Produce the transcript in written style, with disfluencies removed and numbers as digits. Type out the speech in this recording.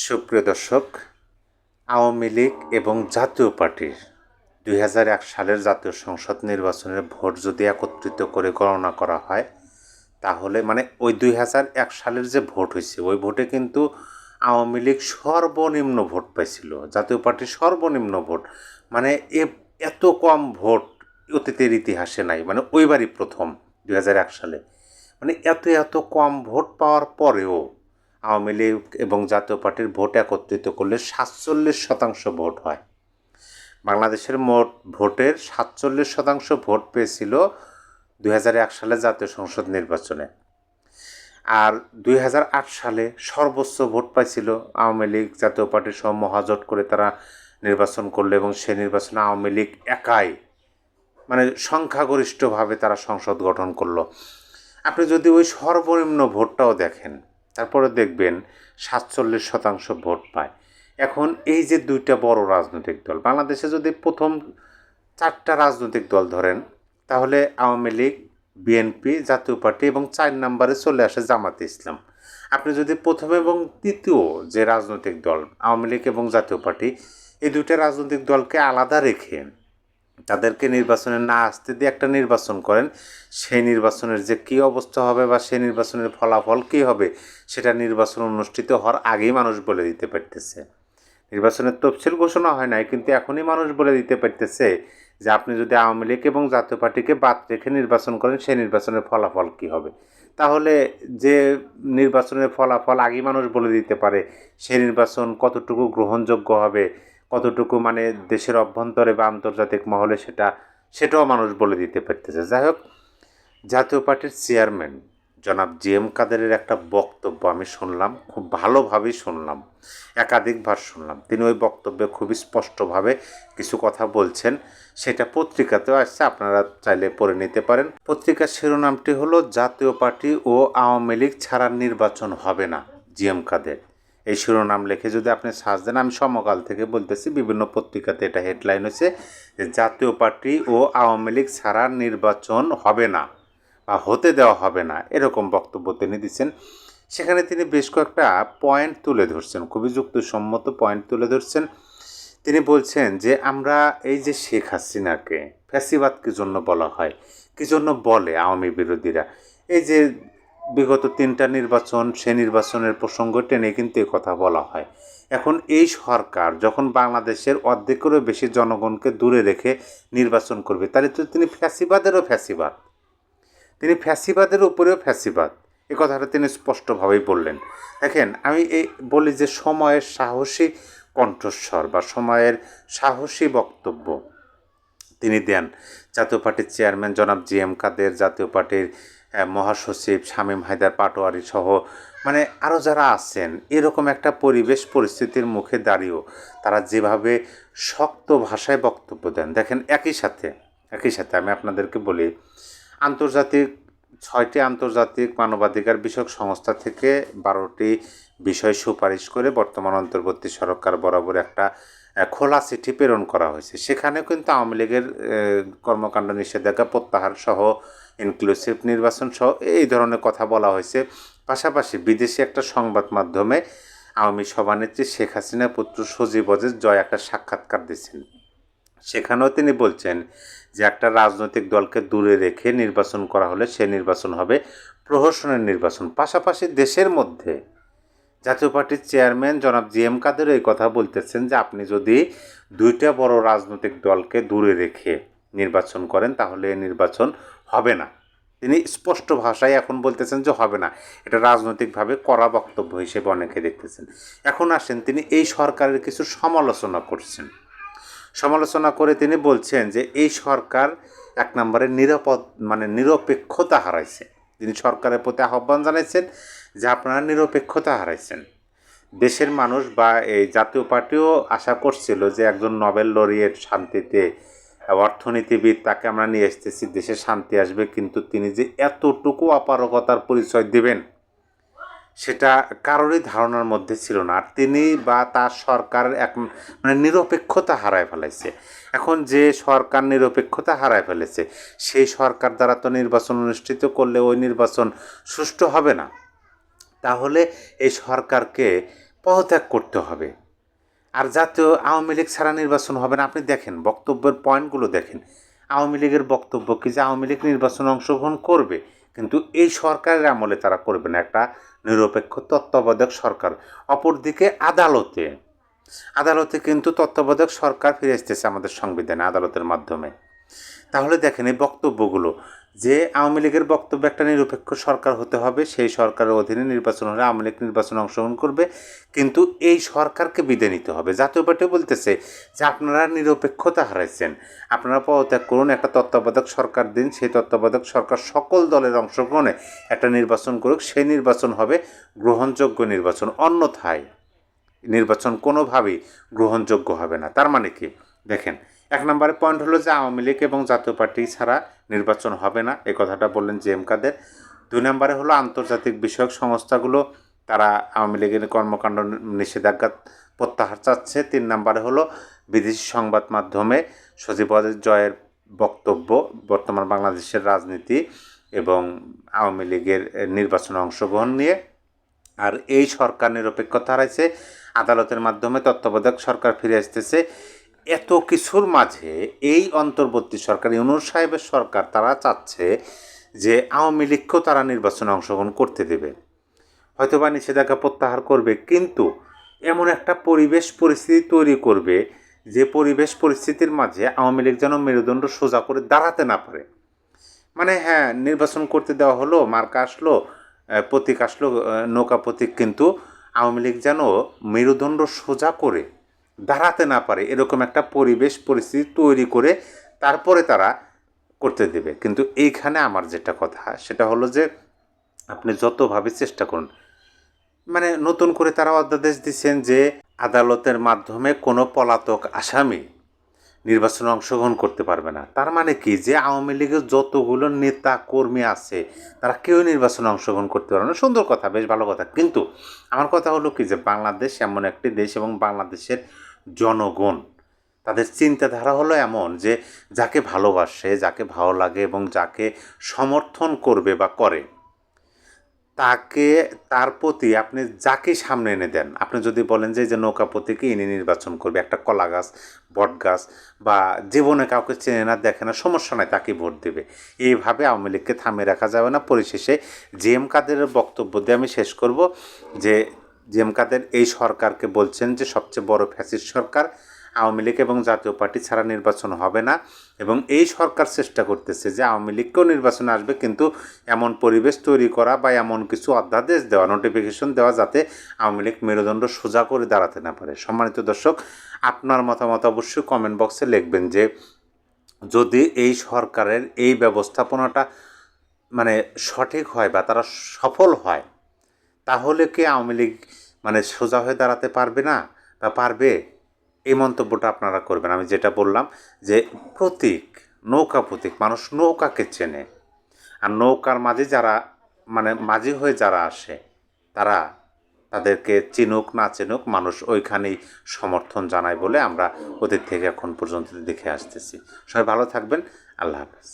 সুপ্রিয় দর্শক, আওয়ামী লীগ এবং জাতীয় পার্টির ২০০১ সালের জাতীয় সংসদ নির্বাচনের ভোট যদি একত্রিত করে গণনা করা হয়, তাহলে ওই ২০০১ সালের যে ভোট হয়েছে ওই ভোটে কিন্তু আওয়ামী লীগ সর্বনিম্ন ভোট পাইছিল, জাতীয় পার্টির সর্বনিম্ন ভোট। মানে এত কম ভোট অতীতের ইতিহাসে নাই, ওইবারই প্রথম ২০০১ সালে। এত কম ভোট পাওয়ার পরেও আওয়ামী লীগ এবং জাতীয় পার্টির ভোট একত্রিত করলে ৪৭% ভোট হয়। বাংলাদেশের মোট ভোটের ৪৭% ভোট পেয়েছিল ২০০১ সালে জাতীয় সংসদ নির্বাচনে। আর ২০০৮ সালে সর্বোচ্চ ভোট পাইছিল আওয়ামী লীগ, জাতীয় পার্টির সহ মহাজোট করে তারা নির্বাচন করলো এবং সেই নির্বাচনে আওয়ামী লীগ একাই সংখ্যাগরিষ্ঠভাবে তারা সংসদ গঠন করলো। আপনি যদি ওই সর্বনিম্ন ভোটটাও দেখেন, তারপরে দেখবেন ৪৭% ভোট পায়। এখন এই যে দুইটা বড় রাজনৈতিক দল, বাংলাদেশে যদি প্রথম 4টা রাজনৈতিক দল ধরেন, তাহলে আওয়ামী লীগ, বিএনপি, জাতীয় পার্টি এবং 4 নম্বরে চলে আসে জামাতে ইসলাম। আপনি যদি প্রথম এবং তৃতীয় যে রাজনৈতিক দল আওয়ামী লীগ এবং জাতীয় পার্টি, এই দুইটা রাজনৈতিক দলকে আলাদা রেখে তাদেরকে নির্বাচনে না আসতে দিয়ে একটা নির্বাচন করেন, সেই নির্বাচনের যে কী অবস্থা হবে বা সেই নির্বাচনের ফলাফল কী হবে সেটা নির্বাচন অনুষ্ঠিত হওয়ার আগেই মানুষ বলে দিতে পারতেছে। নির্বাচনের তফসিল ঘোষণা হয় নাই, কিন্তু এখনই মানুষ বলে দিতে পারতেছে যে আপনি যদি আওয়ামী লীগ এবং জাতীয় পার্টিকে বাদ রেখে নির্বাচন করেন সেই নির্বাচনের ফলাফল কী হবে। তাহলে যে নির্বাচনের ফলাফল আগেই মানুষ বলে দিতে পারে, সেই নির্বাচন কতটুকু গ্রহণযোগ্য হবে, কতটুকু দেশের অভ্যন্তরে বা আন্তর্জাতিক মহলে সেটাও মানুষ বলে দিতে পারতেছে। যাই হোক, জাতীয় পার্টির চেয়ারম্যান জনাব জিএম কাদেরের একটা বক্তব্য আমি শুনলাম, খুব ভালোভাবেই শুনলাম, একাধিকবার শুনলাম। তিনি ওই বক্তব্যে খুবই স্পষ্টভাবে কিছু কথা বলছেন, সেটা পত্রিকাতেও আসছে, আপনারা চাইলে পড়ে নিতে পারেন। পত্রিকার শিরোনামটি হলো জাতীয় পার্টি ও আওয়ামী লীগ ছাড়া নির্বাচন হবে না, জিএম কাদের। এই শিরোনাম লিখে যদি আপনি সার্চ দেন, আমি সমকাল থেকে বলতেছি, বিভিন্ন পত্রিকাতে এটা হেডলাইন হয়েছে যে জাতীয় পার্টি ও আওয়ামী লীগ ছাড়া নির্বাচন হবে না বা হতে দেওয়া হবে না, এরকম বক্তব্য তিনি দিচ্ছেন। সেখানে তিনি বেশ কয়েকটা পয়েন্ট তুলে ধরছেন, খুবই যুক্তিসম্মত পয়েন্ট তুলে ধরছেন। তিনি বলছেন যে আমরা এই যে শেখ হাসিনাকে ফ্যাসিবাদ কী জন্য বলা হয়, কী জন্য বলে আওয়ামী বিরোধীরা, এই যে বিগত 3টা নির্বাচন, সে নির্বাচনের প্রসঙ্গ টেনে কিন্তু এই কথা বলা হয়। এখন এই সরকার যখন বাংলাদেশের অর্ধেকেরও বেশি জনগণকে দূরে রেখে নির্বাচন করবে, তাহলে তো তিনি ফ্যাসিবাদেরও ফ্যাসিবাদ, তিনি ফ্যাসিবাদের উপরেও ফ্যাসিবাদ, এ কথাটা তিনি স্পষ্টভাবেই বললেন। দেখেন, আমি এই বলি যে সময়ের সাহসী কণ্ঠস্বর বা সময়ের সাহসী বক্তব্য তিনি দেন। জাতীয় পার্টির চেয়ারম্যান জনাব জিএম কাদের, জাতীয় পার্টির মহাসচিব শামীম হায়দার পাটোয়ারি সহ আরও যারা আছেন, এরকম একটা পরিস্থিতির মুখে দাঁড়িয়েও তারা যেভাবে শক্ত ভাষায় বক্তব্য দেন, দেখেন, একই সাথে আমি আপনাদেরকে বলি, 6টি আন্তর্জাতিক মানবাধিকার বিষয়ক সংস্থা থেকে 12টি বিষয় সুপারিশ করে বর্তমান অন্তর্বর্তী সরকার বরাবর একটা খোলা চিঠি প্রেরণ করা হয়েছে। সেখানে কিন্তু আওয়ামী লীগের কর্মকাণ্ড নিষেধাজ্ঞা প্রত্যাহার সহ ইনক্লুসিভ নির্বাচন সহ এই ধরনের কথা বলা হয়েছে। পাশাপাশি বিদেশি একটা সংবাদ মাধ্যমে আওয়ামী সভানেত্রী শেখ হাসিনা পুত্র সজীব ওয়াজেদ জয় একটা সাক্ষাৎকার দিয়েছেন। সেখানেও তিনি বলছেন যে একটা রাজনৈতিক দলকে দূরে রেখে নির্বাচন করা হলে সে নির্বাচন হবে প্রহসনের নির্বাচন। পাশাপাশি দেশের মধ্যে জাতীয় পার্টির চেয়ারম্যান জনাব জিএম কাদের এই কথা বলতেছেন যে আপনি যদি 2টা বড় রাজনৈতিক দলকে দূরে রেখে নির্বাচন করেন তাহলে এই নির্বাচন হবে না। তিনি স্পষ্ট ভাষায় এখন বলতেছেন যে হবে না, এটা রাজনৈতিকভাবে কড়া বক্তব্য হিসেবে অনেকে দেখতেছেন। এখন আসেন, তিনি এই সরকারের কিছু সমালোচনা করছেন। সমালোচনা করে তিনি বলছেন যে এই সরকার এক নম্বরে নিরপেক্ষতা হারাইছে। তিনি সরকারের প্রতি আহ্বান জানাইছেন যে আপনারা নিরপেক্ষতা হারাইছেন। দেশের মানুষ বা এই জাতীয় পার্টিও আশা করছিল যে একজন নোবেল লরিয়েট শান্তিতে অর্থনীতিবিদ, তাকে আমরা নিয়ে এসতেছি, দেশে শান্তি আসবে, কিন্তু তিনি যে এতটুকু অপারগতার পরিচয় দেবেন সেটা কারোরই ধারণার মধ্যে ছিল না। আর তিনি বা তার সরকার নিরপেক্ষতা হারায় ফেলেছে। এখন যে সরকার নিরপেক্ষতা হারায় ফেলেছে, সেই সরকার দ্বারা তো নির্বাচন অনুষ্ঠিত করলে ওই নির্বাচন সুষ্ঠু হবে না। তাহলে এই সরকারকে পদত্যাগ করতে হবে। আর জাতীয় আওয়ামী লীগ ছাড়া নির্বাচন হবে না। আপনি দেখেন বক্তব্যের পয়েন্টগুলো দেখেন। আওয়ামী লীগের বক্তব্য কি যে আওয়ামী লীগ নির্বাচনে অংশগ্রহণ করবে, কিন্তু এই সরকারের আমলে তারা করবে না, একটা নিরপেক্ষ তত্ত্বাবধায়ক সরকার। অপরদিকে আদালতে কিন্তু তত্ত্বাবধায়ক সরকার ফিরে আসতেছে আমাদের সংবিধানে আদালতের মাধ্যমে। তাহলে দেখেন এই বক্তব্যগুলো যে আওয়ামী লীগের বক্তব্য একটা নিরপেক্ষ সরকার হতে হবে, সেই সরকারের অধীনে নির্বাচন হলে আওয়ামী লীগ নির্বাচনে অংশগ্রহণ করবে, কিন্তু এই সরকারকে বিদায় নিতে হবে। জাতীয় পার্টি বলতেছে যে আপনারা নিরপেক্ষতা হারাইছেন, আপনারা পদত্যাগ করুন, একটা তত্ত্বাবধায়ক সরকার দিন, সেই তত্ত্বাবধায়ক সরকার সকল দলের অংশগ্রহণে একটা নির্বাচন করুক, সেই নির্বাচন হবে গ্রহণযোগ্য নির্বাচন, অন্যথায় নির্বাচন কোনোভাবেই গ্রহণযোগ্য হবে না। তার মানে কি দেখেন, এক নম্বরে পয়েন্ট হলো যে আওয়ামী লীগ এবং জাতীয় পার্টি ছাড়া নির্বাচন হবে না, এই কথাটা বললেন জি এম কাদের। দুই নম্বরে হলো আন্তর্জাতিক বিষয়ক সংস্থাগুলো তারা আওয়ামী লীগের কর্মকাণ্ড নিষেধাজ্ঞা প্রত্যাহার চাচ্ছে। তিন নম্বরে হলো বিদেশি সংবাদ মাধ্যমে সজীব জয়ের বক্তব্য বর্তমান বাংলাদেশের রাজনীতি এবং আওয়ামী লীগের নির্বাচনে অংশগ্রহণ নিয়ে। আর এই সরকার নিরপেক্ষতা হারাইছে, আদালতের মাধ্যমে তত্ত্বাবধায়ক সরকার ফিরে আসতেছে। এত কিছুর মাঝে এই অন্তর্বর্তী সরকার ইউনূস সাহেবের সরকার তারা চাচ্ছে যে আওয়ামী লীগকেও তারা নির্বাচনে অংশগ্রহণ করতে দেবে, হয়তোবা নিষেধাজ্ঞা প্রত্যাহার করবে, কিন্তু এমন একটা পরিবেশ পরিস্থিতি তৈরি করবে যে পরিবেশ পরিস্থিতির মাঝে আওয়ামী লীগ যেন মেরুদণ্ড সোজা করে দাঁড়াতে না পারে। মানে হ্যাঁ, নির্বাচন করতে দেওয়া হলো, মার্কা আসলো, প্রতীক আসলো, নৌকা প্রতীক, কিন্তু আওয়ামী লীগ যেন মেরুদণ্ড সোজা করে দাঁড়াতে না পারে, এরকম একটা পরিবেশ পরিস্থিতি তৈরি করে তারপরে তারা করতে দেবে। কিন্তু এইখানে আমার যেটা কথা সেটা হলো যে আপনি যতভাবে চেষ্টা করুন, মানে নতুন করে তারা অধ্যাদেশ দিচ্ছেন যে আদালতের মাধ্যমে কোনো পলাতক আসামি নির্বাচনে অংশগ্রহণ করতে পারবে না। তার মানে কি যে আওয়ামী লীগের যতগুলো নেতা কর্মী আছে তারা কেউ নির্বাচনে অংশগ্রহণ করতে পারবে না। সুন্দর কথা, বেশ ভালো কথা, কিন্তু আমার কথা হলো কি যে বাংলাদেশ এমন একটি দেশ এবং বাংলাদেশের জনগণ তাদের চিন্তাধারা হলো এমন যে যাকে ভালোবাসে, যাকে ভালো লাগে এবং যাকে সমর্থন করবে বা করে তাকে, তার প্রতি আপনি যাকে সামনে এনে দেন, আপনি যদি বলেন যে যে নৌকা প্রতীকে ইনি নির্বাচন করবে, একটা কলা গাছ, বট গাছ বা জীবনে কাউকে চেনে না দেখে না, সমস্যা নাই, তাকে ভোট দেবে, এইভাবে আওয়ামী লীগকে থামিয়ে রাখা যাবে না। পরিশেষে জি এম কাদেরের বক্তব্য দিয়ে আমি শেষ করব যে জি এম কাদের এই সরকারকে বলছেন যে সবচেয়ে বড় ফ্যাসিস্ট সরকার, আওয়ামী লীগ এবং জাতীয় পার্টি ছাড়া নির্বাচন হবে না, এবং এই সরকার চেষ্টা করতেছে যে আওয়ামী লীগকেও নির্বাচনে আসবে, কিন্তু এমন পরিবেশ তৈরি করা বা এমন কিছু অধ্যাদেশ দেওয়া, নোটিফিকেশন দেওয়া যাতে আওয়ামী লীগ মেরুদণ্ড সোজা করে দাঁড়াতে না পারে। সম্মানিত দর্শক, আপনার মতামত অবশ্যই কমেন্ট বক্সে লিখবেন যে যদি এই সরকারের এই ব্যবস্থাপনাটা মানে সঠিক হয় বা তারা সফল হয়, তাহলে কি আওয়ামী লীগ মানে সোজা হয়ে দাঁড়াতে পারবে না বা পারবে? এই মন্তব্যটা আপনারা করবেন। আমি যেটা বললাম যে প্রতীক, নৌকা প্রতীক, মানুষ নৌকাকে চেনে, আর নৌকার মাঝে যারা মানে মাঝি হয়ে যারা আসে তারা তাদেরকে চিনুক না চিনুক মানুষ ওইখানেই সমর্থন জানায় বলে আমরা অতীত থেকে এখন পর্যন্ত দেখে আসতেছি। সবাই ভালো থাকবেন, আল্লাহ হাফেজ।